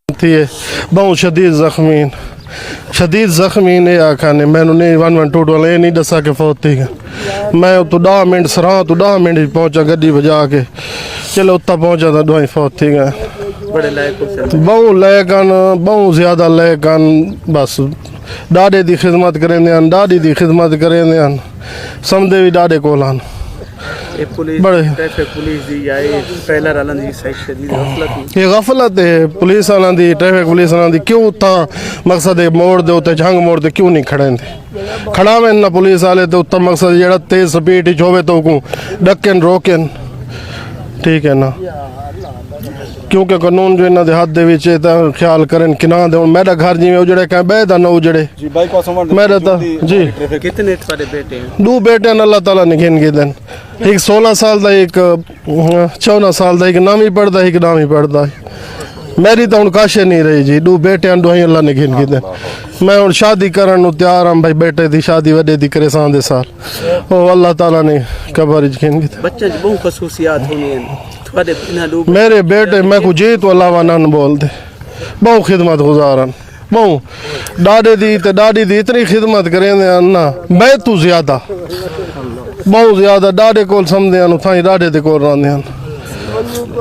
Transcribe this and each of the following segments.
थी बहुत शदीद जख्मी ने आखा ने मैंने नहीं 112 वाले नहीं दसा के फौत थी मैं तो 10 मिनट सराह तो 10 मिनट पहुंचा गड्डी बजा के चलो उत्ता पहुंचा तो दवाई फौत थी गए बहुत लैकन बहुत ज़्यादा लैकन बस डाडे की खिदमत करें डाडी की खिदमत करें समझे भी डाडे कोल आन बड़े ये गफलत है पुलिस वालों की ट्रैफिक पुलिस वालों की क्यों उतना मकसद है मोड़ दे उत्ते जंग मोड़ दे क्यों नहीं खड़े थे खड़ा में ना पुलिस वाले तो उत्ता मकसद जेड़ा तेज स्पीड होवे तो को डकन रोकन ठीक है ना क्योंकि कानून जो इन्होंने हाथ दे विच ख्याल करें कि ना दे मेरा घर जिमें उजड़े कहीं बेहद ना उजड़े मेरा तो जी कितने तुम्हारे बेटे हैं? 2 बेटे अल्लाह ताला ने गिन के दिन एक 16 साल का एक 14 साल का एक नामी पढ़ता एक नामी पढ़ता मेरी तो हूँ काशे नहीं रही जी 2 बेटे दो अल्लाह ने गिन के दिन मैं हूँ शादी करन तैयार हाँ भाई बेटे की शादी वड्डे दी करे सां दे साल ओ अल्लाह ताला ने कबर गिन के बच्चे बहुत खसूसियात होनी मेरे बेटे मैं को जी तो अलावा नन बोलते बहुत खिदमत गुजारन बहुत डाडी दी इतनी खिदमत करें ना मैं तू ज्यादा बहुत ज्यादा डाडे कोल समझते थाई डाडे दे कोल रहंदे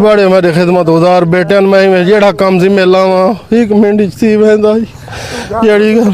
बड़े मेरे खिदमत गुजार बेटे मैं जेड़ा काम जिम्मे लावा 1 मिनट सी वेंदा जेड़ी गल